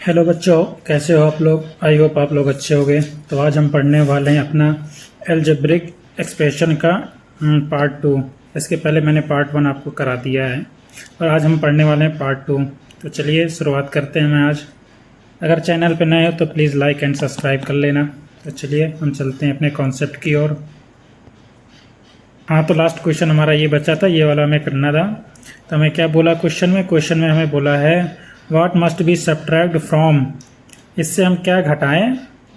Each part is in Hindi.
हेलो बच्चों, कैसे हो आप लोग। आई होप आप लोग अच्छे होंगे। तो आज हम पढ़ने वाले हैं अपना एल्जेब्रिक एक्सप्रेशन का पार्ट 2। इसके पहले मैंने पार्ट 1 आपको करा दिया है और आज हम पढ़ने वाले हैं पार्ट 2। तो चलिए शुरुआत करते हैं। मैं आज अगर चैनल पर नए हो तो प्लीज़ लाइक एंड सब्सक्राइब कर लेना। तो चलिए हम चलते हैं अपने कॉन्सेप्ट की ओर। हाँ, तो लास्ट क्वेश्चन हमारा ये बचा था, ये वाला हमें करना था। तो हमें क्या बोला क्वेश्चन में हमें बोला है what must be subtract from. इससे हम क्या घटाएं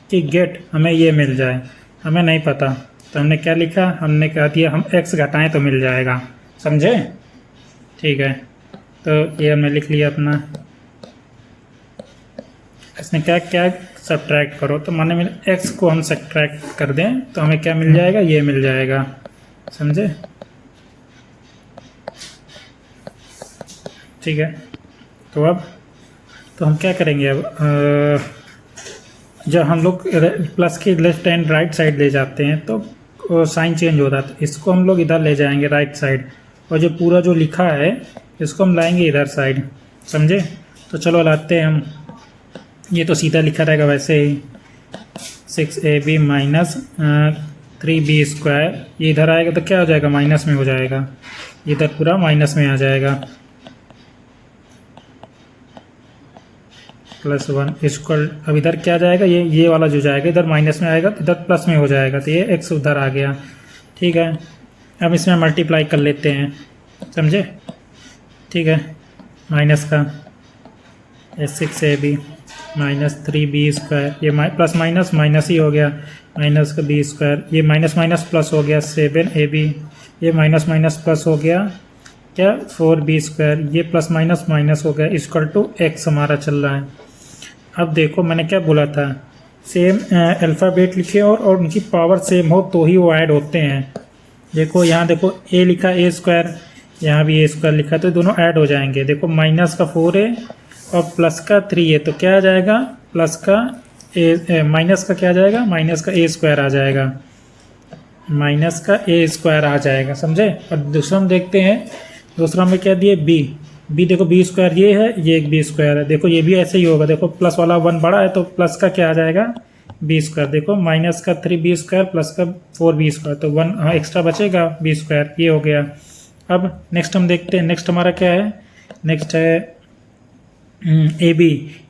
कि गेट हमें ये मिल जाए। हमें नहीं पता, तो हमने क्या लिखा, हमने कह दिया हम x घटाएं तो मिल जाएगा। समझे? ठीक है, तो ये हमने लिख लिया अपना। इसने क्या क्या सब्ट्रैक्ट करो, तो माने में x को हम सब्ट्रैक्ट कर दें तो हमें क्या मिल जाएगा, ये मिल जाएगा। समझे? ठीक है, तो हम क्या करेंगे अब, जब हम लोग प्लस की लेफ्ट एंड राइट साइड ले जाते हैं तो साइन चेंज हो रहा है। तो इसको हम लोग इधर ले जाएंगे राइट साइड, और जो पूरा जो लिखा है इसको हम लाएंगे इधर साइड। समझे? तो चलो लाते हैं हम। ये तो सीधा लिखा रहेगा वैसे ही, 6ab माइनस 3b²। ये इधर आएगा तो क्या हो जाएगा, माइनस में हो जाएगा। इधर पूरा माइनस में आ जाएगा, +1 इक्वल। अब इधर क्या जाएगा, ये वाला जो जाएगा इधर माइनस में आएगा, इधर प्लस में हो जाएगा। तो ये x उधर आ गया। ठीक है, अब इसमें मल्टीप्लाई कर लेते हैं। समझे? ठीक है, माइनस का 6ab माइनस 3b²। ये प्लस माइनस माइनस ही हो गया, माइनस का b²। ये माइनस माइनस प्लस हो गया 7ab। ये माइनस माइनस प्लस हो गया क्या, 4b²। ये प्लस माइनस माइनस हो गया इक्वल टू x हमारा चल रहा है। अब देखो मैंने क्या बोला था, सेम अल्फ़ाबेट लिखे और उनकी पावर सेम हो तो ही वो ऐड होते हैं। देखो यहाँ देखो a लिखा a², यहाँ भी a² लिखा, तो दोनों ऐड हो जाएंगे। देखो माइनस का 4a और प्लस का 3a, तो क्या आ जाएगा, प्लस का माइनस का क्या आ जाएगा, माइनस का a² आ जाएगा, माइनस का a² आ जाएगा। समझे? और दूसरा हम देखते हैं, दूसरा में क्या दिए, b देखो b² ये है, ये एक b² है। देखो ये भी ऐसे ही होगा। देखो प्लस वाला 1 बड़ा है तो प्लस का क्या आ जाएगा, b²। देखो माइनस का 3b² प्लस का 4b², तो 1 एक्स्ट्रा बचेगा b²। ये हो गया। अब नेक्स्ट हम देखते हैं, नेक्स्ट हमारा क्या है, नेक्स्ट है ab।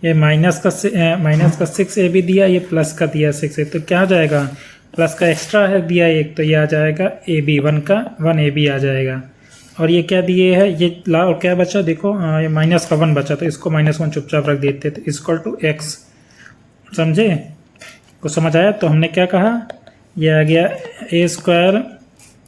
ये माइनस का 6ab दिया, ये प्लस का दिया 6 है, तो क्या आ जाएगा, प्लस का एक्स्ट्रा है दिया एक, तो ये आ जाएगा ab, 1 का 1ab आ जाएगा। और ये क्या दिए है, ये ला, और क्या बचा देखो, ये माइनस का 1 बचा, तो इसको -1 चुपचाप रख देते, तो इक्वल टू x। समझे? को समझ आया? तो हमने क्या कहा, ये आ गया a²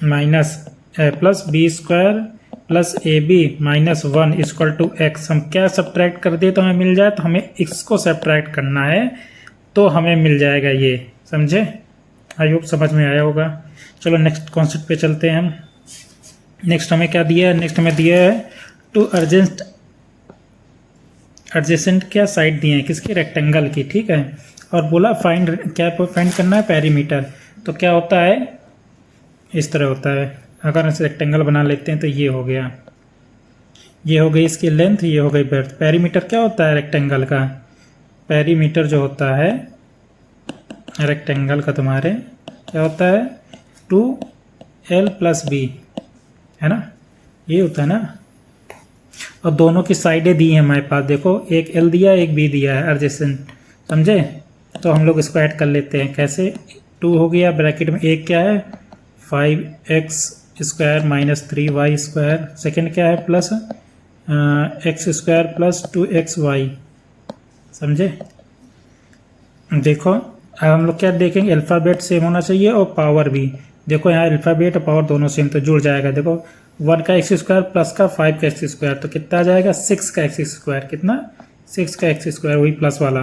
minus plus b² plus ab -1 equal to x। हम क्या सब्ट्रैक्ट कर दे तो हमें मिल जाए, तो हमें x को सब्ट्रैक्ट करना है तो हमें मिल जाएगा ये। समझे? आई होप समझ में आया होगा। चलो नेक्स्ट कॉन्सेप्ट पे चलते हैं हम। नेक्स्ट हमें क्या दिया है, नेक्स्ट हमें दिया है टू एडजेसेंट क्या साइड दिए हैं, किसकी, रेक्टेंगल की। ठीक है, और बोला फाइंड, क्या फाइंड करना है, पेरीमीटर। तो क्या होता है, इस तरह होता है। अगर इसे रेक्टेंगल बना लेते हैं तो ये हो गया, ये हो गई इसकी लेंथ, ये हो गई ब्रेड्थ। पेरीमीटर क्या होता है रेक्टेंगल का, पेरीमीटर जो होता है रेक्टेंगल का तुम्हारे क्या होता है, 2l + b, है ना, ये होता है ना। और दोनों की साइडें दी हैं हमारे पास, देखो एक l दिया एक b दिया है एडजेसेंट। समझे? तो हम लोग इसको ऐड कर लेते हैं। कैसे, 2 हो गया, ब्रैकेट में एक क्या है, 5x² - 3y²। सेकेंड क्या है, प्लस x² + 2xy। समझे? देखो अब हम लोग क्या देखेंगे, अल्फ़ाबेट सेम होना चाहिए और पावर भी। देखो यहाँ अल्फ़ाबेट और पावर दोनों सेम, तो जुड़ जाएगा। देखो 1 का x² प्लस का 5 का x², तो कितना आ जाएगा, 6 का x²। कितना, 6 का x², वही प्लस वाला।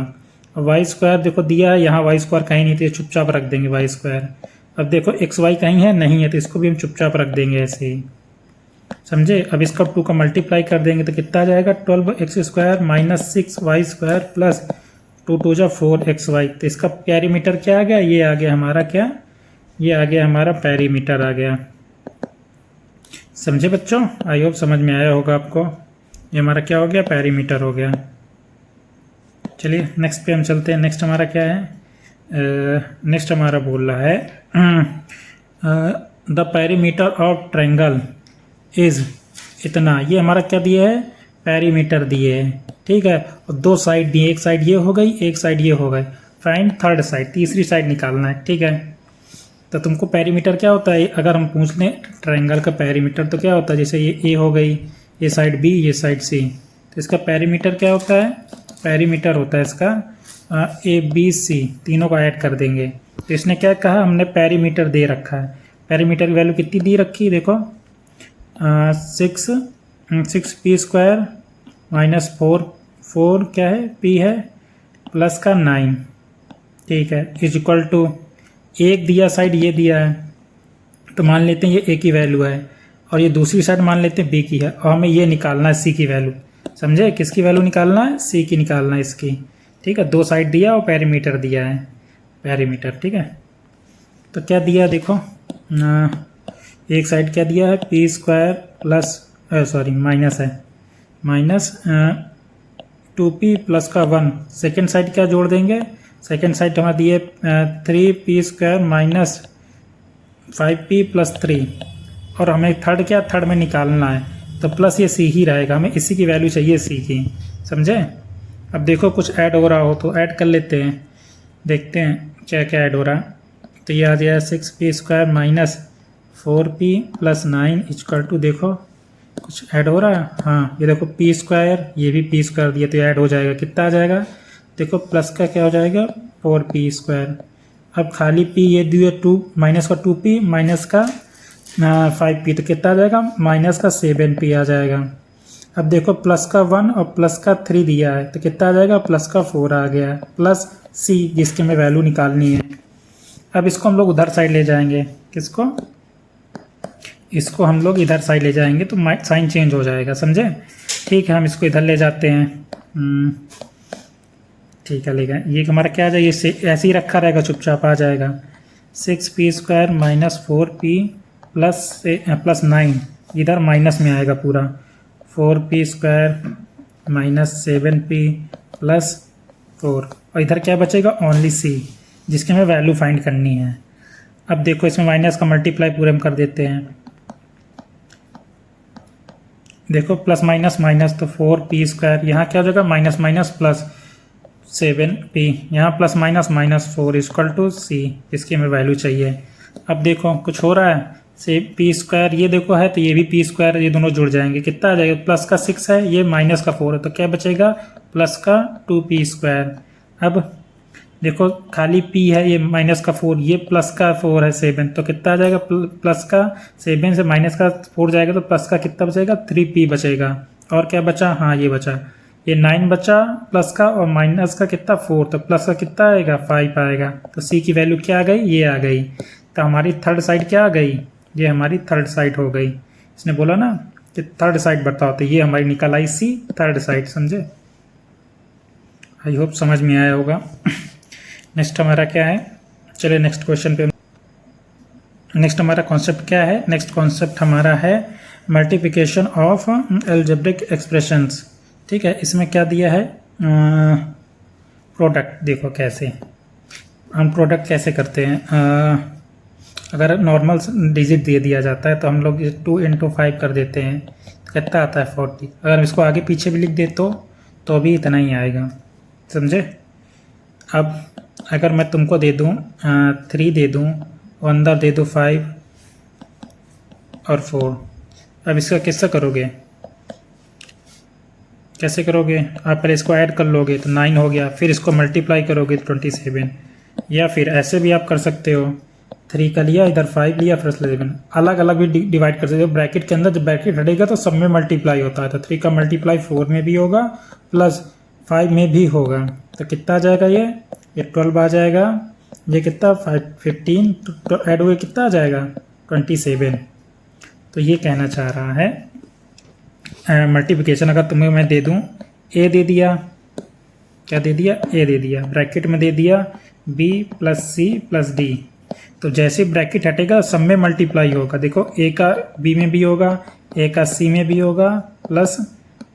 और y² देखो दिया है, यहाँ y² कहीं नहीं, तो चुपचाप रख देंगे y²। अब देखो xy कहीं है, नहीं है, तो इसको भी हम चुपचाप रख देंगे ऐसे ही। समझे? अब इसका 2 का मल्टीप्लाई कर देंगे तो कितना आ जाएगा, 12x² - 6y² प्लस 2 × 2 = 4xy। तो इसका पेरीमीटर क्या आ गया, ये आ गया हमारा क्या, ये आ गया हमारा पेरीमीटर आ गया। समझे बच्चों? आई होप समझ में आया होगा आपको। ये हमारा क्या हो गया, पेरीमीटर हो गया। चलिए नेक्स्ट पे हम चलते हैं। नेक्स्ट हमारा क्या है, नेक्स्ट हमारा बोल रहा है the perimeter of triangle is इतना। ये हमारा क्या दिया है, पेरीमीटर दिए है, ठीक है, और दो साइड दिए, एक साइड ये हो गई, एक साइड ये हो गई। फाइंड थर्ड साइड, तीसरी साइड निकालना है, ठीक है। तो तुमको पेरीमीटर क्या होता है, अगर हम पूछ लें ट्रायंगल का पेरीमीटर तो क्या होता है, जैसे ये ए हो गई, ये साइड बी, ये साइड सी, तो इसका पेरीमीटर क्या होता है, पेरीमीटर होता है इसका ए बी सी, तीनों को ऐड कर देंगे। तो इसने क्या कहा, हमने पेरीमीटर दे रखा है। पेरीमीटर की वैल्यू कितनी दी रखी है, देखो 6p² माइनस 4 क्या है, p है, प्लस का 9, ठीक है, इज इक्वल टू एक दिया साइड ये दिया है, तो मान लेते हैं ये ए की वैल्यू है, और ये दूसरी साइड मान लेते हैं बी की है, और हमें ये निकालना है सी की वैल्यू। समझे, किसकी वैल्यू निकालना है, सी की निकालना है इसकी, ठीक है। दो साइड दिया और पेरीमीटर दिया है, पेरीमीटर, ठीक है। तो क्या दिया देखो, एक साइड क्या दिया है, p² प्लस सॉरी माइनस है, माइनस 2p प्लस का 1। सेकेंड साइड क्या जोड़ देंगे, सेकेंड साइड हमारा दिए 3p² माइनस 5p प्लस 3, और हमें थर्ड क्या, थर्ड में निकालना है, तो प्लस ये सी ही रहेगा, हमें इसी की वैल्यू चाहिए सी की, समझे। अब देखो कुछ ऐड हो रहा हो तो ऐड कर लेते हैं, देखते हैं क्या क्या ऐड हो रहा है। तो ये आ जाएगा 6p² minus 4p plus 9 equal to, देखो कुछ ऐड हो रहा है, हाँ ये देखो p², ये भी p² दिया तो ऐड हो जाएगा, कितना आ जाएगा, देखो प्लस का क्या हो जाएगा 4p²। अब खाली p ये दिए 2, माइनस का 2p माइनस का 5p, तो कितना आ जाएगा, माइनस का 7p आ जाएगा। अब देखो प्लस का 1 और प्लस का 3 दिया है, तो कितना आ जाएगा, प्लस का 4 आ गया, प्लस c जिसकी हमें वैल्यू निकालनी है। अब इसको हम लोग उधर साइड ले जाएंगे, किसको, इसको हम लोग इधर साइड ले जाएंगे तो साइन चेंज हो जाएगा, समझे। ठीक है, हम इसको इधर ले जाते हैं, ठीक है, ले गए। ये हमारा क्या आ जाएगा, ये ऐसे ही रखा रहेगा, चुपचाप आ जाएगा 6p² माइनस 4p प्लस 9, इधर माइनस में आएगा पूरा, 4p² माइनस 7p प्लस 4, और इधर क्या बचेगा, ओनली c, जिसकी हमें वैल्यू फाइंड करनी है। अब देखो इसमें माइनस का मल्टीप्लाई पूरे हम कर देते हैं, देखो प्लस माइनस माइनस, तो 4p², यहाँ क्या हो जाएगा, माइनस माइनस प्लस 7p, यहाँ plus minus minus 4 equal to c, इसकी हमें वैल्यू चाहिए। अब देखो कुछ हो रहा है, से p², ये देखो है तो ये भी p², ये दोनों जुड़ जाएंगे, कितना आ जाएगा, प्लस का 6 है, ये माइनस का 4 है, तो क्या बचेगा, प्लस का 2p²। अब देखो खाली p है, ये माइनस का 4, ये प्लस का 4 है 7, तो कितना आ जाएगा, प्लस का 7 से माइनस का 4 जाएगा तो प्लस का कितना बचेगा, 3p बचेगा। और क्या बचा, हाँ ये बचा, ये 9 बचा प्लस का, और माइनस का कितना 4, तो प्लस का कितना आएगा 5 आएगा। तो c की वैल्यू क्या आ गई, ये आ गई। तो हमारी थर्ड साइड क्या आ गई, ये हमारी थर्ड साइड हो गई। इसने बोला ना कि थर्ड साइड बताओ, तो ये हमारी निकल आई सी, थर्ड साइड, समझे। आई होप समझ में आया होगा। नेक्स्ट हमारा क्या है, चलिए नेक्स्ट क्वेश्चन पे। नेक्स्ट हमारा कॉन्सेप्ट क्या है, नेक्स्ट कॉन्सेप्ट हमारा है मल्टीप्लिकेशन ऑफ अलजेब्रिक एक्सप्रेशंस, ठीक है। इसमें क्या दिया है, प्रोडक्ट, देखो कैसे हम प्रोडक्ट कैसे करते हैं। अगर नॉर्मल डिजिट दे दिया जाता है तो हम लोग 2 × 5 कर देते हैं, तो कितना आता है 40। अगर इसको आगे पीछे भी लिख दे तो भी इतना ही आएगा, समझे। अब अगर मैं तुमको दे दूँ 3 दे दूँ और अंदर दे दूँ 5 और 4, अब इसका कैसे करोगे, कैसे करोगे, आप पहले इसको ऐड कर लोगे तो 9 हो गया, फिर इसको मल्टीप्लाई करोगे तो 27, या फिर ऐसे भी आप कर सकते हो, 3 का लिया, इधर 5 लिया, फिर 7, अलग अलग भी डिवाइड कर सकते हो। ब्रैकेट के अंदर जब ब्रैकेट हटेगा तो सब में मल्टीप्लाई होता है, तो 3 का मल्टीप्लाई 4 में भी होगा प्लस 5 में भी होगा, तो कितना आ जाएगा, ये 12 आ जाएगा, ये कितना 15 तो ऐड हुए कितना आ जाएगा 27। तो ये कहना चाह रहा है मल्टीप्लिकेशन अगर तुम्हें मैं दे दूं, ए दे दिया, क्या दे दिया, ए दे दिया, ब्रैकेट में दे दिया b plus C plus D, तो जैसे ब्रैकेट हटेगा सब में मल्टीप्लाई होगा। देखो ए का b में भी होगा, ए का c में भी होगा, प्लस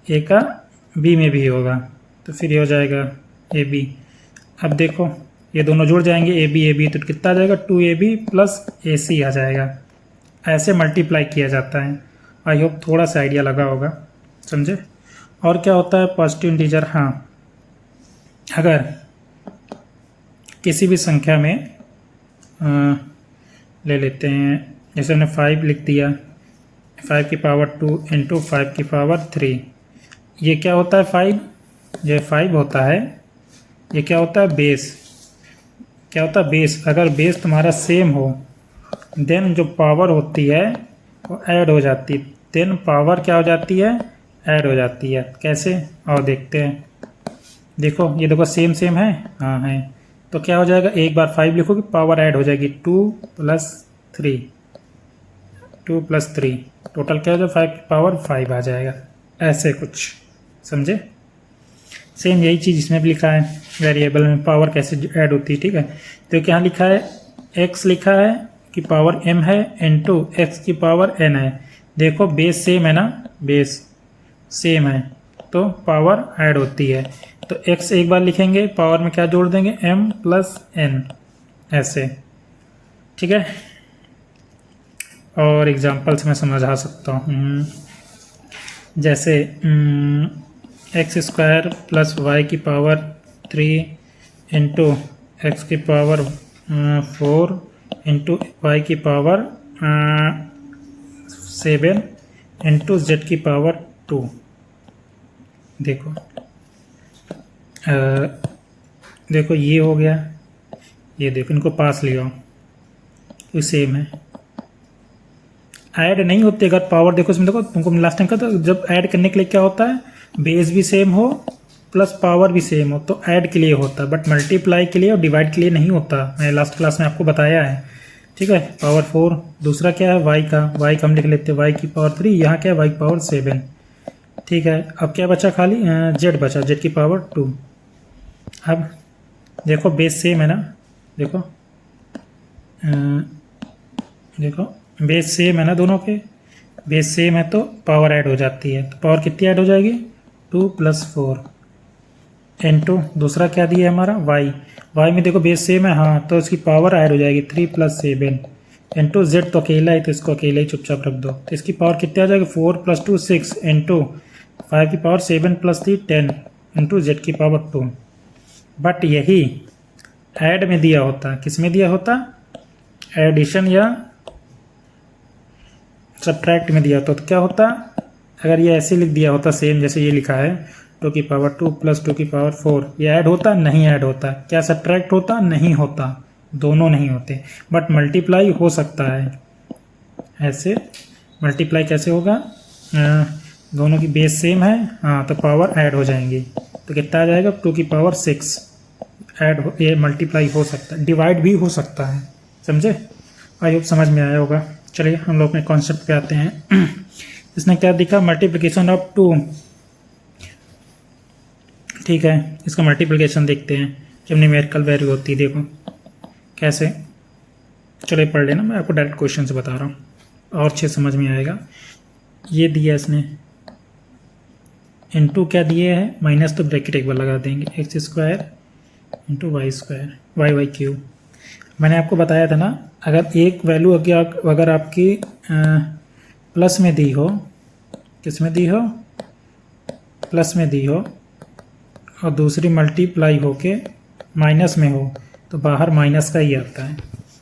ए का b में भी होगा, तो फिर ये हो जाएगा ए बी। अब देखो ये दोनों जुड़ जाएंगे ए बी तो कितना आ जाएगा 2ab प्लस AC आ जाएगा। ऐसे मल्टीप्लाई किया जाता है। आई होप थोड़ा सा आइडिया लगा होगा, समझे। और क्या होता है पॉजिटिव इंटीजर, हाँ अगर किसी भी संख्या में ले लेते हैं, जैसे हमने 5 लिख दिया, 5 की पावर 2 इंटू 5 की पावर 3, ये क्या होता है 5, ये 5 होता है, ये क्या होता है बेस, क्या होता है बेस। अगर बेस तुम्हारा सेम हो देन जो पावर होती है वो ऐड हो जाती है, देन पावर क्या हो जाती है, ऐड हो जाती है। कैसे और देखते हैं, देखो ये देखो सेम सेम है, हाँ है, तो क्या हो जाएगा, एक बार 5 लिखोगे पावर ऐड हो जाएगी 2 + 3, 2 + 3 टोटल क्या हो जाएगा 5 की पावर 5 आ जाएगा। ऐसे कुछ समझे। सेम यही चीज़ इसमें भी लिखा है, वेरिएबल में पावर कैसे ऐड होती है, ठीक है। तो क्या लिखा है, x लिखा है कि पावर m है इंटू x की पावर n है। देखो बेस सेम है ना, बेस सेम है तो पावर ऐड होती है, तो x एक बार लिखेंगे, पावर में क्या जोड़ देंगे m + n, ऐसे, ठीक है। और एग्जांपल्स में समझा सकता हूँ, जैसे x² + y की पावर 3 इंटू x की पावर 4 इंटू y की पावर 7 इंटू z की पावर 2। देखो देखो ये हो गया, ये देखो इनको पास ले आओ, तो सेम है, ऐड नहीं होते अगर पावर। देखो इसमें देखो तुमको लास्ट टाइम कहा था, जब ऐड करने के लिए क्या होता है, बेस भी सेम हो प्लस पावर भी सेम हो तो ऐड के लिए होता है, बट मल्टीप्लाई के लिए और डिवाइड के लिए नहीं होता। मैंने लास्ट क्लास में आपको बताया है, ठीक है। पावर 4, दूसरा क्या है y का, y का हम लिख लेते हैं y की पावर 3, यहाँ क्या है y की पावर 7, ठीक है। अब क्या बचा, खाली z बचा, z की पावर 2। अब देखो बेस सेम है ना, देखो देखो बेस सेम है ना, दोनों के बेस सेम है तो पावर ऐड हो जाती है। तो पावर कितनी ऐड हो जाएगी, 2 + 4 इंटू दूसरा क्या दिया है हमारा y में देखो बेस सेम है, हाँ तो इसकी पावर ऐड हो जाएगी 3 + 7 इंटू z तो अकेला है तो इसको अकेला ही चुपचाप रख दो, तो इसकी पावर कितनी आ जाएगी 4 + 2 6 इंटू 5 की पावर 7 + 3 10 इंटू z की पावर 2। बट यही ऐड में दिया होता, किस में दिया होता, एडिशन या सब्ट्रैक्ट में दिया होता तो क्या होता, अगर ये ऐसे लिख दिया होता सेम जैसे ये लिखा है 2 की पावर 2 + 2 की पावर 4, ये ऐड होता, नहीं ऐड होता, क्या सब्ट्रैक्ट होता, नहीं होता, दोनों नहीं होते। बट मल्टीप्लाई हो सकता है, ऐसे मल्टीप्लाई कैसे होगा, दोनों की बेस सेम है, हाँ तो पावर ऐड हो जाएंगी, तो कितना आ जाएगा 2 की पावर 6 ऐड, ये मल्टीप्लाई हो सकता है, डिवाइड भी हो सकता है, समझे। आई होप समझ में आया होगा। चलिए हम लोग अपने कॉन्सेप्ट पे आते हैं। इसने क्या दिखा, मल्टीप्लिकेशन ऑफ 2, ठीक है। इसका मल्टीप्लिकेशन देखते हैं जब न्यूमेरिकल वैल्यू होती है, देखो कैसे, चलिए पढ़ लेना, मैं आपको डायरेक्ट क्वेश्चन से बता रहा हूँ और अच्छे समझ में आएगा। ये दिया इसने इंटू क्या दिए है, माइनस तो ब्रैकेट एक बार लगा देंगे, x² इंटू y² y³ मैंने आपको बताया था ना, अगर एक वैल्यू अगर आपकी प्लस में दी हो, किस में दी हो, प्लस में दी हो, और दूसरी मल्टीप्लाई हो के माइनस में हो, तो बाहर माइनस का ही आता है।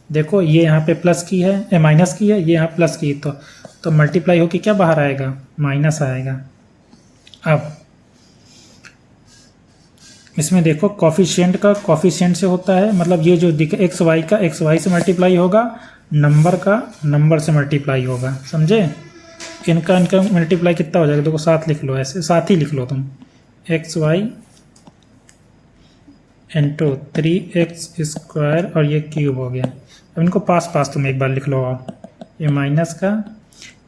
देखो ये यहाँ पे प्लस की है, माइनस की है, ये यहाँ प्लस की, तो मल्टीप्लाई हो के क्या बाहर आएगा, माइनस आएगा। अब इसमें देखो कॉफिशिएंट का कॉफिशिएंट से होता है, मतलब ये जो दिखे एक्स वाई का एक्स वाई से मल्टीप्लाई होगा, नंबर का नंबर से मल्टीप्लाई होगा, समझे। इनका मल्टीप्लाई कितना हो जाएगा, देखो 7 लिख लो, ऐसे 7 ही लिख लो तुम, XY इंटू 3x² और ये क्यूब हो गया। अब इनको पास पास तुम एक बार लिख लो, ये माइनस का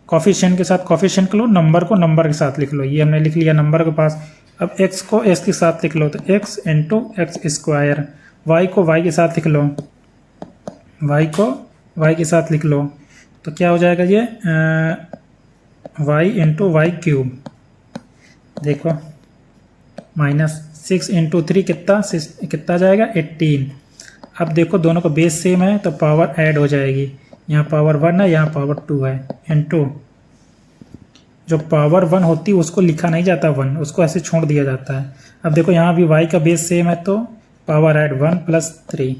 कॉफिशिएंट के साथ कॉफिशिएंट लो, नंबर को नंबर के साथ लिख लो, ये हमने लिख लिया नंबर के पास। अब x को x के साथ लिख लो, तो x इंटू x², y को y के साथ लिख लो, y को y के साथ लिख लो, तो क्या हो जाएगा ये y इंटू y³, देखो माइनस 6 इंटू 3 कितना जाएगा 18। अब देखो दोनों का बेस सेम है तो पावर ऐड हो जाएगी, यहाँ पावर 1 है यहाँ पावर 2 है, इंटू जो पावर 1 होती है उसको लिखा नहीं जाता 1, उसको ऐसे छोड़ दिया जाता है। अब देखो यहाँ भी y का बेस सेम है तो पावर ऐड 1 प्लस 3,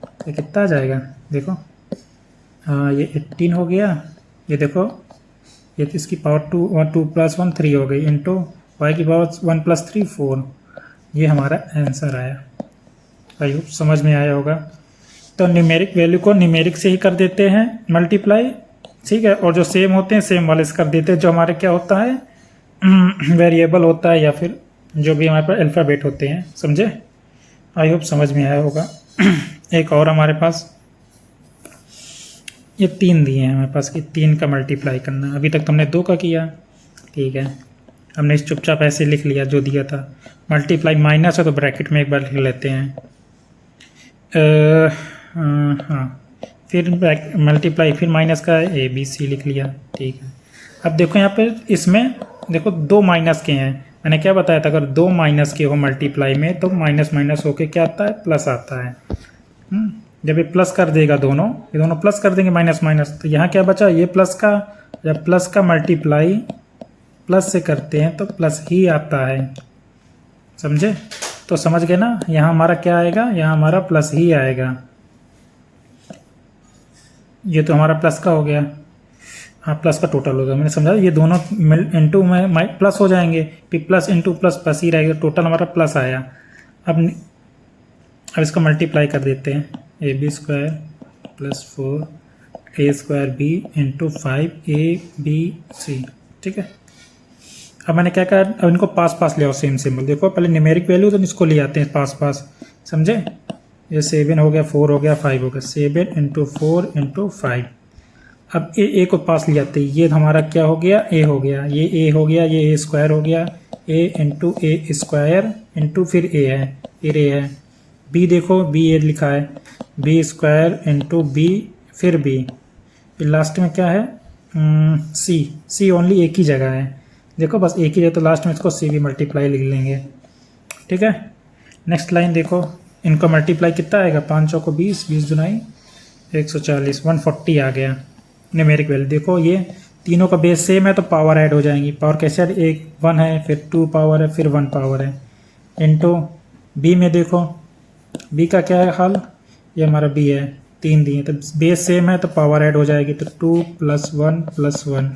तो कितना आ जाएगा देखो, ये 18 हो गया, ये देखो ये तो इसकी पावर 2 प्लस 1 3 हो गई, इंटू वाई की पावर 1 प्लस 3 4, ये हमारा आंसर आया। आई होप समझ में आया होगा। तो न्यूमेरिक वैल्यू को न्यूमेरिक से ही कर देते हैं मल्टीप्लाई, ठीक है, और जो सेम होते हैं सेम वाले से कर देते हैं, जो हमारे क्या होता है वेरिएबल होता है या फिर जो भी हमारे पास अल्फ़ाबेट होते हैं, समझे। आई होप समझ में आया होगा। एक और हमारे पास ये 3 दिए हैं हमारे पास कि 3 का मल्टीप्लाई करना, अभी तक तुमने 2 का किया, ठीक है, हमने इस चुपचाप ऐसे लिख लिया जो दिया था। मल्टीप्लाई माइनस है तो ब्रैकेट में एक बार लिख लेते हैं, हाँ, फिर मल्टीप्लाई फिर माइनस का ABC लिख लिया, ठीक है। अब देखो यहाँ पे इसमें देखो 2 माइनस के हैं, मैंने क्या बताया था, अगर 2 माइनस के हो मल्टीप्लाई में तो माइनस माइनस होके क्या आता है प्लस आता है। जब ये प्लस कर देगा दोनों, ये दोनों प्लस कर देंगे माइनस माइनस, तो यहाँ क्या बचा, ये प्लस का, जब प्लस का मल्टीप्लाई प्लस से करते हैं तो प्लस ही आता है, समझे। तो समझ गए ना, यहाँ हमारा क्या आएगा, यहाँ हमारा प्लस ही आएगा। ये तो हमारा प्लस का हो गया, हाँ प्लस का टोटल होगा, मैंने समझा, ये दोनों इंटू में प्लस हो जाएंगे, फिर प्लस इंटू प्लस प्लस ही रहेगा, टोटल हमारा प्लस आया। अब इसको मल्टीप्लाई कर देते हैं, AB² plus 4 A² B into 5 ABC, ठीक है। अब मैंने क्या कहा, अब इनको पास पास ले आओ, सेम सिंबल, देखो पहले न्यूमेरिक वैल्यू तो इसको ले आते हैं पास पास, समझे। ये 7 हो गया, 4 हो गया, 5 हो गया, 7 इंटू 4 इंटू 5। अब ए को पास ले आते हैं, ये हमारा क्या हो गया, A हो गया, ये A हो गया, ये A² हो गया, A इंटू A² इंटू फिर A है, फिर A है, B देखो B ए लिखा है, B² इंटू B फिर B, फिर लास्ट में क्या है C ओनली एक ही जगह है, देखो बस एक ही जगह, तो लास्ट में इसको C भी मल्टीप्लाई लिख लेंगे, ठीक है। नेक्स्ट लाइन देखो, इनको मल्टीप्लाई कितना आएगा, 5 चौको 20, 20 दुनाई 140, 140 आ गया न्यूमेरिक वैल्यू। देखो ये तीनों का बेस सेम है तो पावर ऐड हो जाएंगी, पावर कैसे, एक 1 है फिर 2 पावर है फिर 1 पावर है, इंटू B में देखो B का क्या है हाल, ये हमारा B है, 3 दिए तो बेस सेम है तो पावर ऐड हो जाएगी, तो 2 प्लस 1 प्लस 1।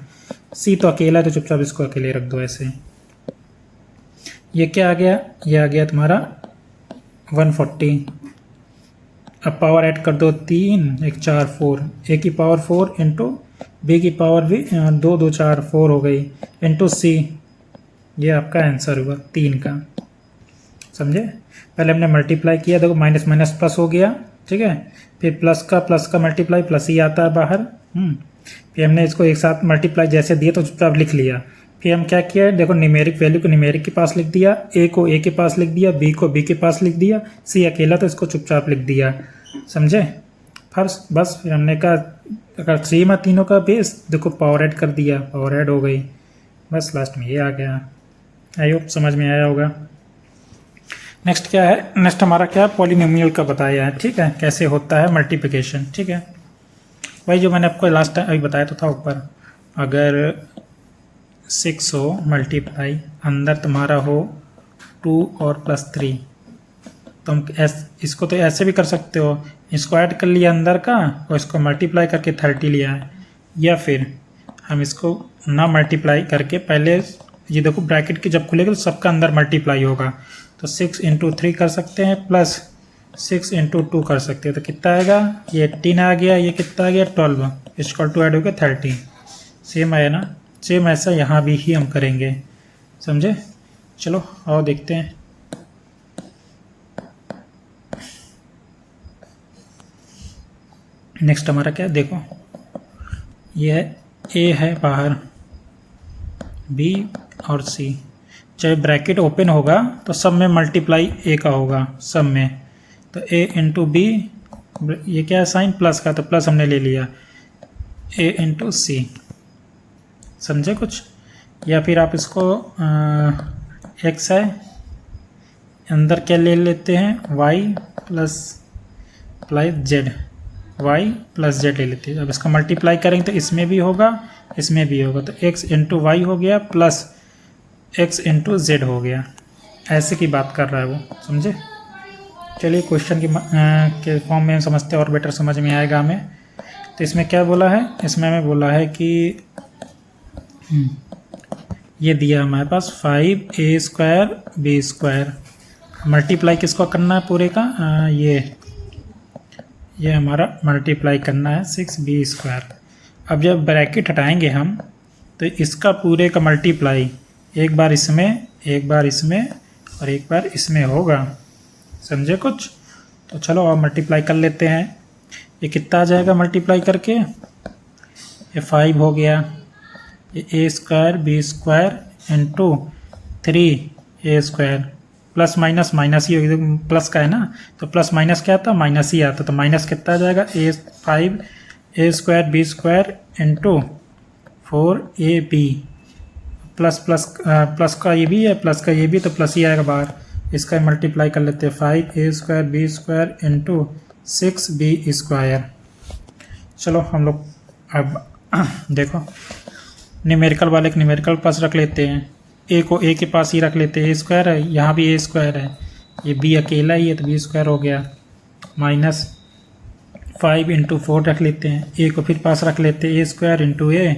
C तो अकेला है तो चुपचाप इसको अकेले रख दो ऐसे। ये क्या आ गया, ये आ गया तुम्हारा 140। अब पावर ऐड कर दो, 3 1 4 4, A की पावर 4 इंटू B की पावर भी 2 2 4 4 हो गई, इंटू C, ये आपका आंसर हुआ 3 का, समझे। पहले हमने मल्टीप्लाई किया, देखो माइनस माइनस प्लस हो गया, ठीक है, फिर प्लस का मल्टीप्लाई प्लस ही आता है बाहर, फिर हमने इसको एक साथ मल्टीप्लाई जैसे दिया तो चुपचाप लिख लिया। फिर हम क्या किया, देखो न्यूमेरिक वैल्यू को न्यूमेरिक के पास लिख दिया, A को A के पास लिख दिया, B को B के पास लिख दिया, C अकेला तो इसको चुपचाप लिख दिया, समझे। फर्स्ट बस फिर हमने कहा अगर 3 में तीनों का बेस देखो पावर ऐड कर दिया, पावर ऐड हो गई, बस लास्ट में ये आ गया। आई होप समझ में आया होगा। नेक्स्ट क्या है, नेक्स्ट हमारा क्या पॉलिनोमियल का बताया है, ठीक है, कैसे होता है मल्टीप्लिकेशन, ठीक है, वही जो मैंने आपको लास्ट टाइम अभी बताया तो था ऊपर। अगर 6 हो मल्टीप्लाई, अंदर तुम्हारा हो 2 और प्लस 3, तो हम इसको तो ऐसे भी कर सकते हो, इसको ऐड कर लिया अंदर का और इसको मल्टीप्लाई करके 30 लिया है, या फिर हम इसको ना मल्टीप्लाई करके पहले ये देखो ब्रैकेट के जब खुलेगा तो सबका अंदर मल्टीप्लाई होगा, तो 6 इंटू 3 कर सकते हैं प्लस 6 इंटू 2 कर सकते हैं, तो कितना आएगा, ये 18 आ गया, ये कितना आ गया 12, इसको 2 ऐड हो गया 30। सेम आया ना, सेम ऐसा यहाँ भी ही हम करेंगे, समझे। चलो और देखते हैं। नेक्स्ट हमारा क्या, देखो ये है A है बाहर, B और C, चाहे ब्रैकेट ओपन होगा तो सब में मल्टीप्लाई A का होगा सब में, तो A इंटू B, ये क्या है साइन प्लस का, तो प्लस हमने ले लिया, A इंटू C, समझे कुछ। या फिर आप इसको X है अंदर क्या ले लेते हैं, y plus Z, y plus Z ले लेते हैं। अब इसका मल्टीप्लाई करेंगे तो इसमें भी होगा इसमें भी होगा, तो x इंटू वाई हो गया प्लस x इंटू जेड हो गया। ऐसे की बात कर रहा है वो, समझे। चलिए क्वेश्चन के फॉर्म में समझते और बेटर समझ में आएगा हमें। तो इसमें क्या बोला है, इसमें हमें बोला है कि ये दिया हमारे पास 5a² b², मल्टीप्लाई किसको करना है पूरे का, ये हमारा मल्टीप्लाई करना है 6b²। अब जब ब्रैकेट हटाएंगे हम तो इसका पूरे का मल्टीप्लाई एक बार इसमें और एक बार इसमें होगा, समझे कुछ। तो चलो अब मल्टीप्लाई कर लेते हैं। ये कितना आ जाएगा मल्टीप्लाई करके, ये 5 हो गया, ये a² b² into 3a² plus minus minus ही होगी, प्लस का है ना, तो प्लस माइनस क्या आता, माइनस ही आता। तो माइनस कितना आ जाएगा, 5a² b² into 4ab plus का ये भी है, प्लस का ये भी, तो प्लस ही आएगा बाहर। इसका मल्टीप्लाई कर लेते हैं, 5a² b² इंटू 6b²। चलो हम लोग अब देखो न्यूमेरिकल वाले के न्यूमेरिकल पास रख लेते हैं, a को a के पास ही रख लेते हैं, a² है, यहाँ भी a² है, ये b अकेला ही है तो b² हो गया, माइनस 5 इंटू 4 रख लेते हैं, a को फिर पास रख लेते हैं, a² into a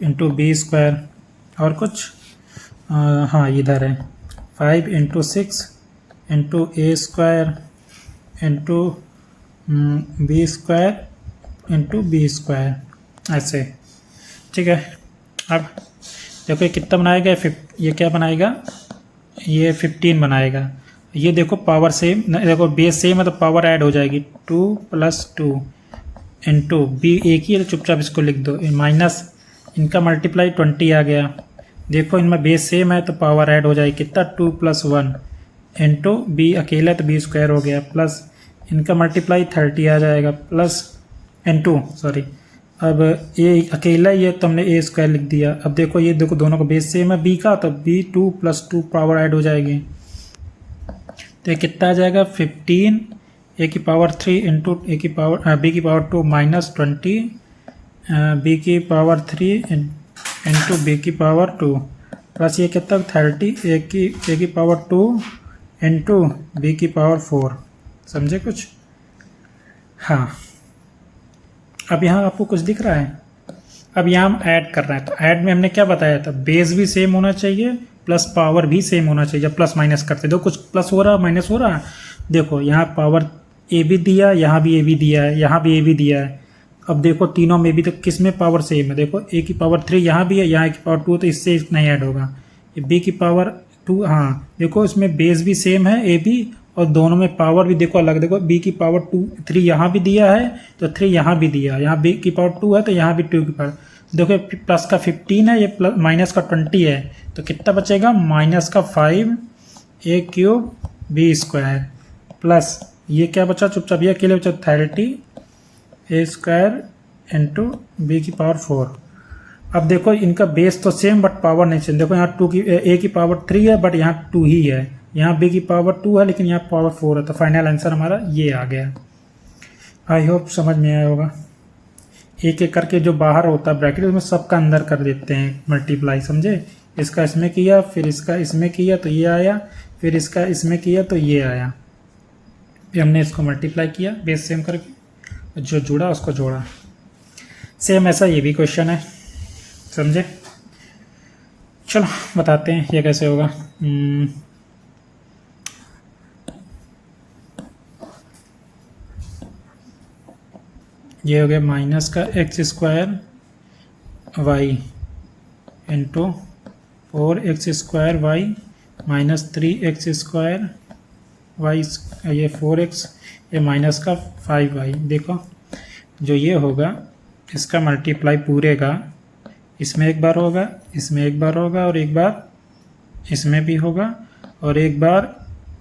into b²। और कुछ हाँ इधर है 5 into 6 into a² into b² into b², ऐसे, ठीक है। अब देखो ये कितना बनाएगा, ये क्या बनाएगा, ये 15 बनाएगा। ये देखो पावर सेम, देखो बेस सेम है तो पावर ऐड हो जाएगी, 2 + 2 इंटू बी एक ही है तो चुपचाप इसको लिख दो, माइनस इनका मल्टीप्लाई 20 आ गया। देखो इनमें बेस सेम है तो पावर ऐड हो जाएगी, कितना 2 + 1 इंटू बी अकेला है तो b² हो गया, प्लस इनका मल्टीप्लाई 30 आ जाएगा, प्लस इंटू सॉरी अब ये अकेला ही है तो हमने a² लिख दिया। अब देखो ये देखो दोनों का बेस सेम है b का, तो b2 + 2 पावर ऐड हो जाएगी, तो ये कितना आ जाएगा 15 a³ into b² minus 20 b³ into b² plus ये कितना 30 a² इंटू b⁴, समझे कुछ। हाँ अब यहाँ आपको कुछ दिख रहा है, अब यहाँ हम ऐड कर रहे हैं, तो ऐड में हमने क्या बताया था, बेस भी सेम होना चाहिए प्लस पावर भी सेम होना चाहिए। जब प्लस माइनस करते दो कुछ प्लस हो रहा माइनस हो रहा, देखो यहाँ पावर ए भी दिया, यहाँ भी ए भी दिया है, यहाँ भी ए भी दिया है। अब देखो तीनों में भी तो किस में पावर सेम है, देखो a³ यहाँ भी है, यहाँ a² तो इससे नहीं ऐड होगा, ये b⁴ हाँ देखो इसमें बेस भी सेम है ए बी, और दोनों में पावर भी देखो अलग, देखो b⁴ यहाँ भी दिया है तो 3 यहाँ भी दिया, यहाँ b⁴ है तो यहाँ भी 2 देखो प्लस का 15 है, ये प्लस माइनस का 20 है, तो कितना बचेगा माइनस का 5 a³ b² प्लस ये क्या बचा चुपचाप, ये अकेले बचा 30 a² इंटू b⁴। अब देखो इनका बेस तो सेम बट पावर नहीं सेम, देखो यहाँ a³ है बट यहाँ 2 ही है, यहाँ b⁴ है लेकिन यहाँ पावर 4 है, तो फाइनल आंसर हमारा ये आ गया। आई होप समझ में आया होगा। एक एक करके जो बाहर होता है ब्रैकेट उसमें सबका अंदर कर देते हैं मल्टीप्लाई, समझे। इसका इसमें किया, फिर इसका इसमें किया तो ये आया, फिर इसका इसमें किया तो ये आया, फिर हमने इसको मल्टीप्लाई किया बेस सेम करके, जो जुड़ा उसको जोड़ा। सेम ऐसा ये भी क्वेश्चन है, समझे। चलो बताते हैं ये कैसे होगा। ये हो गया माइनस का x² y into 4x² y minus 3x² y, ये 4x, ये माइनस का 5y। देखो जो ये होगा इसका मल्टीप्लाई पूरे का इसमें एक बार होगा, इसमें एक बार होगा, और एक बार इसमें भी होगा, और एक बार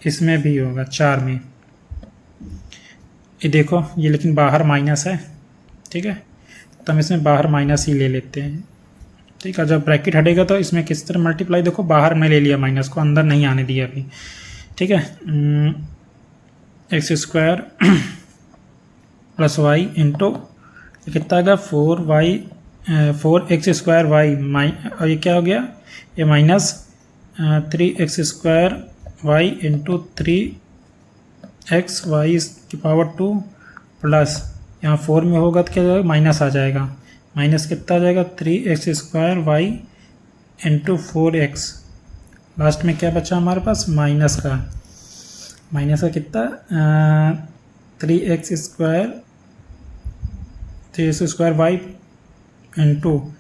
इसमें भी होगा, 4 में। ये देखो ये लेकिन बाहर माइनस है, ठीक है, तो हम इसमें बाहर माइनस ही ले लेते हैं, ठीक है। जब ब्रैकेट हटेगा तो इसमें किस तरह मल्टीप्लाई, देखो बाहर में ले लिया माइनस को, अंदर नहीं आने दिया अभी। ठीक है। X square plus Y into कितना आ गया 4x स्क्वायर वाई और ये क्या हो गया, ये minus 3x square Y into 3x Y की पावर 2 प्लस यहाँ 4 में होगा तो क्या जाएगा, माइनस आ जाएगा, माइनस कितना आ जाएगा 3x square Y into 4x, last में क्या बचा हमारे पास माइनस का कितना 3x square Y into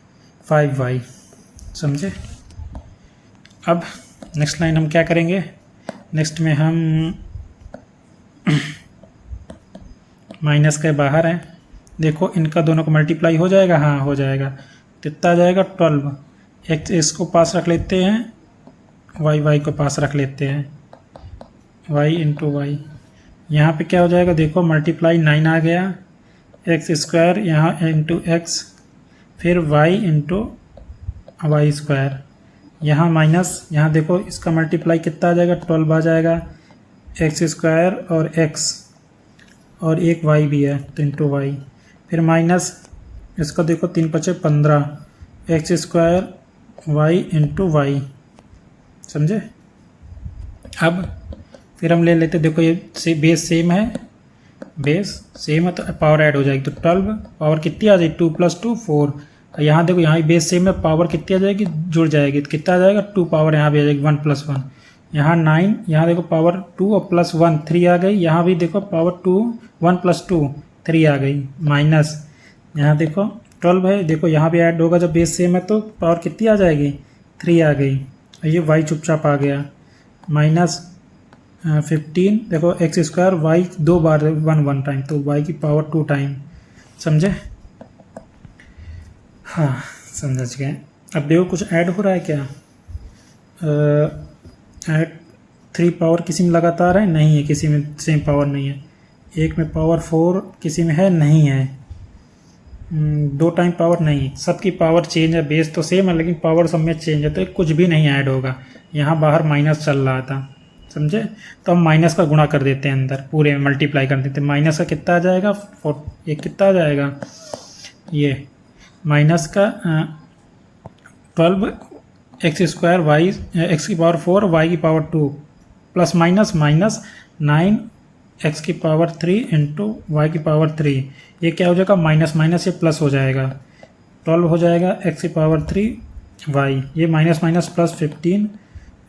5y। समझे। अब नेक्स्ट लाइन हम क्या करेंगे, नेक्स्ट में हम माइनस के बाहर हैं, देखो इनका दोनों को मल्टीप्लाई हो जाएगा, हाँ हो जाएगा, कितना आ जाएगा 12, x को पास रख लेते हैं, y को पास रख लेते हैं, y इंटू वाई, यहाँ पे क्या हो जाएगा देखो मल्टीप्लाई 9 आ गया, एक्स स्क्वायर यहाँ इंटू एक्स, फिर y इंटू वाई स्क्वायर, यहाँ माइनस, यहाँ देखो इसका मल्टीप्लाई कितना आ जाएगा 12 आ जाएगा, एक्स स्क्वायर और x और एक y भी है तो इंटू वाई, फिर माइनस इसको देखो 3 × 5 = 15, X square Y into Y. समझे। अब फिर हम ले लेते, देखो ये बेस सेम है, बेस सेम है तो पावर ऐड हो जाएगी, तो 12 पावर कितनी आ जाएगी 2 + 2 4, यहाँ देखो यहाँ बेस सेम है, पावर कितनी आ जाएगी जुड़ जाएगी, तो कितना आ जाएगा 2 पावर यहाँ भी आ जाएगी 1 + 1, यहाँ 9, यहाँ देखो पावर 2 और प्लस 1 3 आ गई, यहाँ भी देखो पावर 2 1 + 2 3 आ गई, माइनस यहाँ देखो 12 है, देखो यहाँ भी ऐड होगा जब बेस सेम है तो पावर कितनी आ जाएगी 3 आ गई, ये y चुपचाप आ गया, माइनस 15, देखो एक्स स्क्वायर वाई 2 बार 1 टाइम तो y की पावर 2 टाइम। समझे। हाँ समझ गए। अब देखो कुछ ऐड हो रहा है क्या, ऐड 3 पावर किसी में लगातार है, नहीं है, किसी में सेम पावर नहीं है, एक में पावर 4 किसी में है, नहीं है, 2 टाइम पावर नहीं, सबकी पावर चेंज है, बेस तो सेम है लेकिन पावर सब में चेंज है, तो कुछ भी नहीं ऐड होगा, यहाँ बाहर माइनस चल रहा था। समझे। तो हम माइनस का गुणा कर देते हैं, अंदर पूरे में मल्टीप्लाई कर देते हैं, माइनस का कितना आ जाएगा 4, ये कितना आ जाएगा, ये माइनस का 12 एक्स स्क्वायर वाई एक्स की पावर 4 वाई की पावर 2 प्लस माइनस 9 एक्स की पावर 3 इंटू वाई की पावर 3, ये क्या हो जाएगा माइनस माइनस ये प्लस हो जाएगा, 12 हो जाएगा एक्स की पावर 3 वाई, ये माइनस माइनस प्लस 15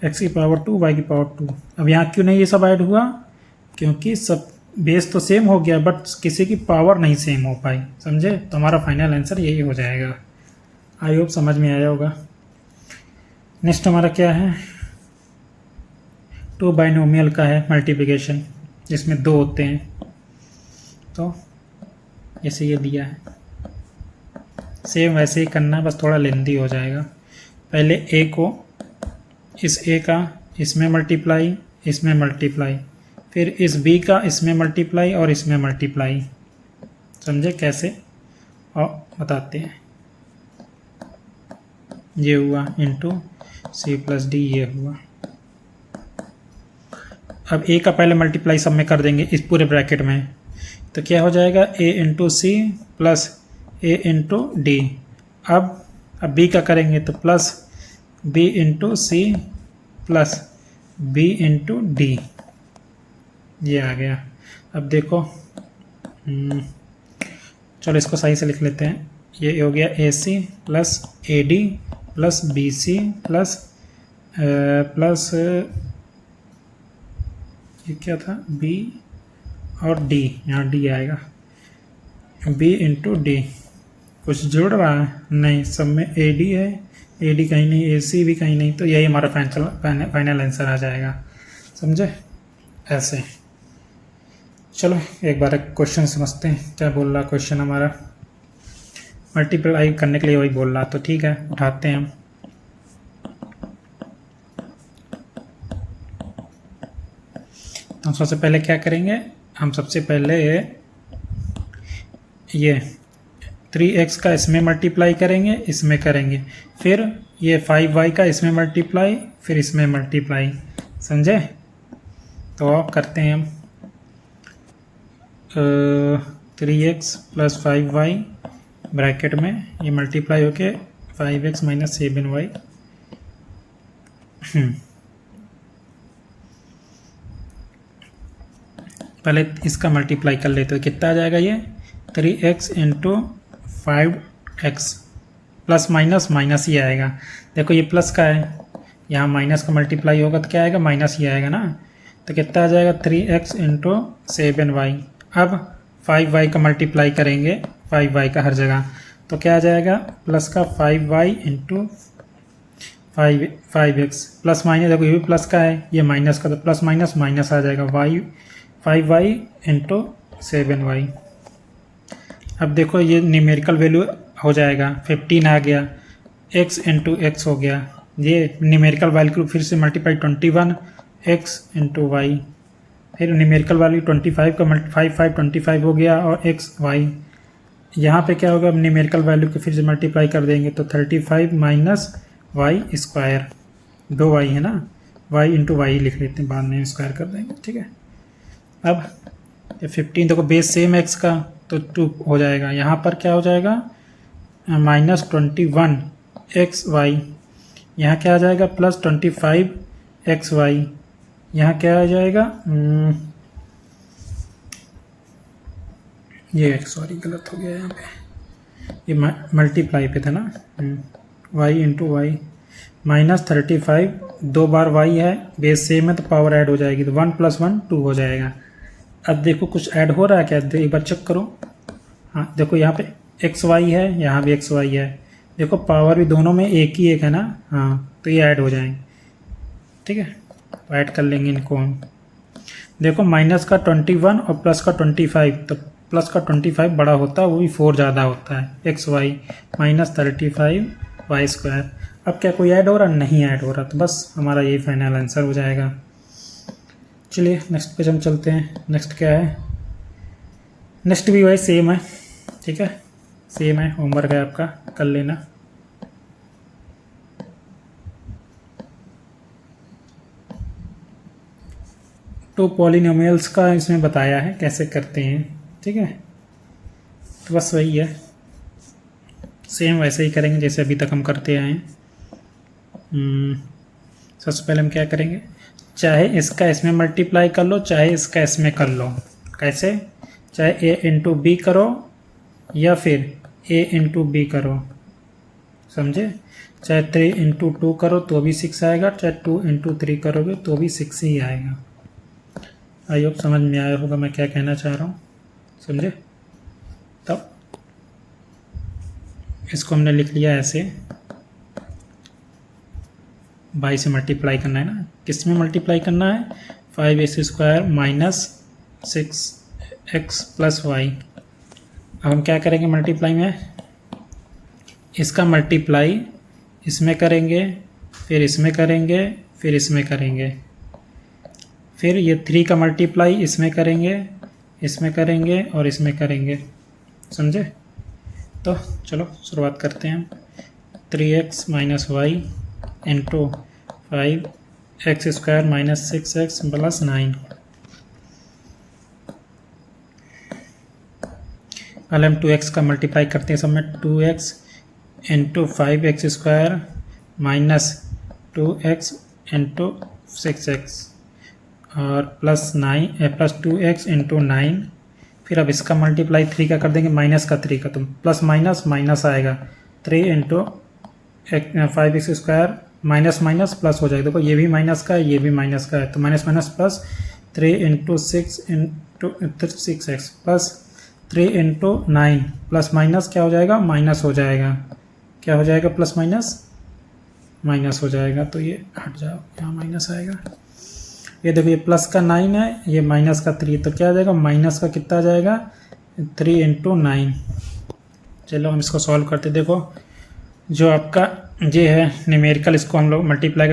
एक्स की पावर 2 वाई की पावर 2। अब यहाँ क्यों नहीं ये सब ऐड हुआ, क्योंकि सब बेस तो सेम हो गया बट किसी की पावर नहीं सेम हो पाई। समझे। तो हमारा फाइनल आंसर यही हो जाएगा। आई होप समझ में आया होगा। नेक्स्ट हमारा क्या है, 2 बाइनोमियल का है मल्टीप्लिकेशन, जिसमें 2 होते हैं, तो जैसे ये दिया है सेम वैसे ही करना है, बस थोड़ा लेंदी हो जाएगा। पहले a को इस a का इसमें मल्टीप्लाई, इसमें मल्टीप्लाई, फिर इस b का इसमें मल्टीप्लाई और इसमें मल्टीप्लाई। समझे कैसे, और बताते हैं। ये हुआ इंटू c + d, ये हुआ। अब a का पहले मल्टीप्लाई सब में कर देंगे इस पूरे ब्रैकेट में, तो क्या हो जाएगा a into C plus a into D. अब b का करेंगे तो plus b into C plus b into D, ये आ गया। अब देखो चलो इसको सही से लिख लेते हैं, ये हो गया AC plus AD plus BC plus ये क्या था B और D, यहाँ D आएगा, B इंटू डी। कुछ जुड़ रहा है नहीं, सब में AD है, AD कहीं नहीं, AC भी कहीं नहीं, तो यही हमारा फाइनल आंसर आ जाएगा। समझे ऐसे। चलो एक बार क्वेश्चन समझते हैं, क्या बोल रहा क्वेश्चन हमारा। मल्टीप्लाई करने के लिए वही बोल रहा, तो ठीक है उठाते हैं हम। हम सबसे पहले क्या करेंगे, हम सबसे पहले ये 3x का इसमें मल्टीप्लाई करेंगे, इसमें करेंगे, फिर ये 5y का इसमें मल्टीप्लाई, फिर इसमें मल्टीप्लाई। समझे। तो करते हैं हम 3x प्लस 5y ब्रैकेट में ये मल्टीप्लाई होके 5x माइनस 7y। पहले इसका मल्टीप्लाई कर लेते हैं, कितना आ जाएगा ये 3x into 5x plus minus minus ही आएगा। देखो ये प्लस का है, यहाँ माइनस का मल्टीप्लाई होगा तो क्या आएगा माइनस ही आएगा ना। तो कितना आ जाएगा 3x इंटू 7y। अब 5y का मल्टीप्लाई करेंगे 5y का हर जगह, तो क्या आ जाएगा प्लस का 5y into 5x plus minus, देखो ये भी प्लस का है ये माइनस का, तो प्लस माइनस माइनस आ जाएगा 5y इंटू 7y। अब देखो ये न्यूमेरिकल वैल्यू हो जाएगा 15 आ गया, x इंटू एक्स हो गया, ये न्यूमेरिकल वैल्यू फिर से मल्टीप्लाई 21 x इंटू वाई, फिर न्यूमेरिकल वैल्यू 25 का 5 25 हो गया और x y। यहाँ पे क्या होगा न्यूमेरिकल वैल्यू को फिर से मल्टीप्लाई कर देंगे तो 35 माइनस वाई स्क्वायर, 2y है ना, y इंटू वाई लिख लेते हैं, बाद में स्क्वायर कर देंगे, ठीक है। अब 15 देखो बेस सेम x का तो 2 हो जाएगा, यहाँ पर क्या हो जाएगा माइनस 21 एक्स वाई, यहाँ क्या आ जाएगा प्लस 25 एक्स वाई, यहाँ क्या आ जाएगा ये सॉरी गलत हो गया यहाँ पे, ये मल्टीप्लाई पे था ना, वाई इंटू वाई माइनस 35, 2 बार वाई है बेस सेम है तो पावर ऐड हो जाएगी, तो 1 + 1 2 हो जाएगा। अब देखो कुछ ऐड हो रहा है क्या, एक बार चेक करो। हाँ देखो यहाँ पे एक्स वाई है, यहाँ भी एक्स वाई है, देखो पावर भी दोनों में एक ही एक है ना, हाँ तो ये ऐड हो जाएंगे, ठीक है। तो ऐड कर लेंगे इनको हम, देखो माइनस का 21 और प्लस का 25, तो प्लस का 25 बड़ा होता है, वो भी 4 ज़्यादा होता है, X Y minus 35 Y square. अब क्या कोई ऐड हो रहा, नहीं ऐड हो रहा, तो बस हमारा यही फाइनल आंसर हो जाएगा। चलिए नेक्स्ट पेज हम चलते हैं। नेक्स्ट क्या है, नेक्स्ट भी वही सेम है, ठीक है, सेम है, होमवर्क है आपका, कर लेना। तो पॉलिनोमियल्स का इसमें बताया है कैसे करते हैं, ठीक है। तो बस वही है, सेम वैसे ही करेंगे जैसे अभी तक हम करते आए हैं। सबसे पहले हम क्या करेंगे, चाहे इसका इसमें मल्टीप्लाई कर लो, चाहे इसका इसमें कर लो, कैसे, चाहे a इंटू बी करो या फिर a इंटू बी करो, समझे, चाहे 3 इंटू 2 करो तो भी 6 आएगा, चाहे 2 इंटू 3 करोगे तो भी 6 ही आएगा। आई होप समझ में आया होगा मैं क्या कहना चाह रहा हूँ, समझे। तब इसको हमने लिख लिया ऐसे, बाई से मल्टीप्लाई करना है ना, किस में मल्टीप्लाई करना है, 5x² minus 6x plus Y. अब हम क्या करेंगे मल्टीप्लाई में, इसका मल्टीप्लाई इसमें करेंगे, फिर इसमें करेंगे, फिर इसमें करेंगे, फिर ये 3 का मल्टीप्लाई इसमें करेंगे, इसमें करेंगे और इसमें करेंगे, समझे। तो चलो शुरुआत करते हैं। 3x minus Y into 5x² minus 6x plus 9। पहले हम 2x का मल्टीप्लाई करते हैं, सब में 2x into 5x² minus 2x into 6x और प्लस 2x इंटू 9। फिर अब इसका मल्टीप्लाई 3 का कर देंगे, माइनस का 3 का, तो प्लस माइनस माइनस आएगा, 3 into 5x² minus minus plus हो जाएगा, देखो ये भी माइनस का है, ये भी माइनस का है, तो minus minus plus 3 into 6 into 6x plus 3 into 9 plus minus क्या हो जाएगा, माइनस हो जाएगा, क्या हो जाएगा प्लस माइनस माइनस हो जाएगा, तो ये हट जाओ, यहाँ माइनस आएगा। ये देखो ये प्लस का 9 है, ये माइनस का 3, तो क्या आ जाएगा माइनस का कितना आ जाएगा 3 इंटू 9। चलो हम इसको सॉल्व करते, देखो जो आपका ये है न्यूमेरिकल, इसको हम लोग मल्टीप्लाई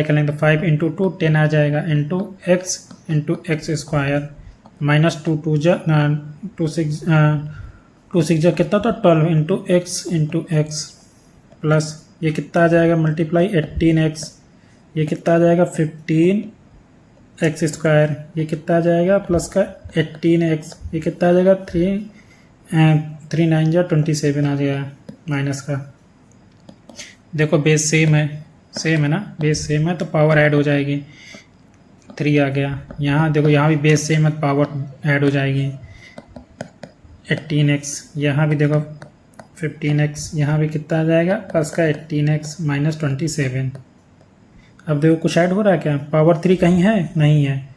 कर लेंगे तो 5 इंटू 2 10 आ जाएगा, इंटू एक्स स्क्वायर माइनस 2 6 जा कितना था 12 इंटू एक्स प्लस ये कितना आ जाएगा मल्टीप्लाई 18x, ये कितना आ जाएगा 15 एक्स स्क्वायर, ये कितना आ जाएगा प्लस का 18x, ये कितना आ जाएगा 3 9 जा 27 आ जाएगा माइनस का। देखो बेस सेम है ना, बेस सेम है तो पावर ऐड हो जाएगी, 3 आ गया। यहाँ देखो यहाँ भी बेस सेम है, पावर ऐड हो जाएगी 18x, यहाँ भी देखो 15x, यहाँ भी कितना आ जाएगा प्लस का 18x माइनस 27। अब देखो कुछ ऐड हो रहा है क्या, पावर 3 कहीं है, नहीं है,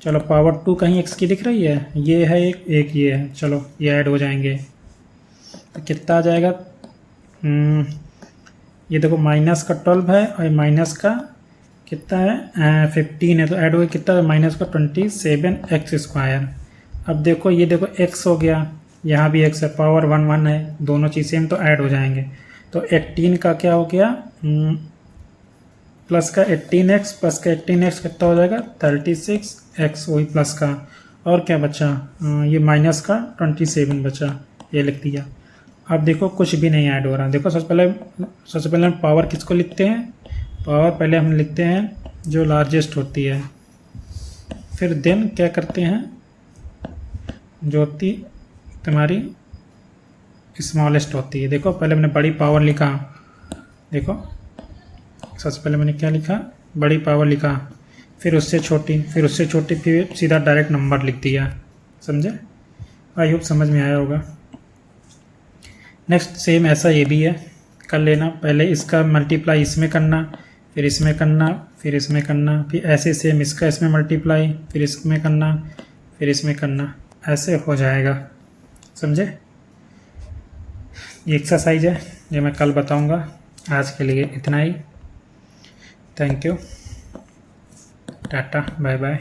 चलो पावर 2 कहीं x की दिख रही है, ये है एक ये है, चलो ये ऐड हो जाएंगे तो कितना आ जाएगा, ये देखो माइनस का 12 है और माइनस का कितना है 15 है, तो ऐड हो गया कितना माइनस का 27x स्क्वायर। अब देखो ये देखो x हो गया, यहाँ भी x है, पावर 1 1 है, दोनों चीज़ सेम तो ऐड हो जाएंगे। तो 18 का क्या हो गया प्लस का 18x प्लस का 18x कितना हो जाएगा 36x, वही प्लस का, और क्या बचा ये माइनस का 27 बचा, ये लिख दिया। अब देखो कुछ भी नहीं ऐड हो रहा। देखो सबसे पहले हम पावर किसको लिखते हैं, पावर पहले हम लिखते हैं जो लार्जेस्ट होती है, फिर देन क्या करते हैं जो होती तुम्हारी स्मॉलेस्ट होती है। देखो पहले मैंने बड़ी पावर लिखा, देखो सबसे पहले मैंने क्या लिखा बड़ी पावर लिखा, फिर उससे छोटी, फिर उससे छोटी, फिर सीधा डायरेक्ट नंबर लिख दिया। समझे, आई होप समझ में आया होगा। नेक्स्ट सेम ऐसा ये भी है, कर लेना, पहले इसका मल्टीप्लाई इसमें करना, फिर इसमें करना, फिर इसमें करना, फिर ऐसे सेम इसका इसमें मल्टीप्लाई, फिर इसमें करना, फिर इसमें करना, ऐसे हो जाएगा। समझे, ये एक्सरसाइज है जो मैं कल बताऊंगा। आज के लिए इतना ही, thank you, tata bye bye.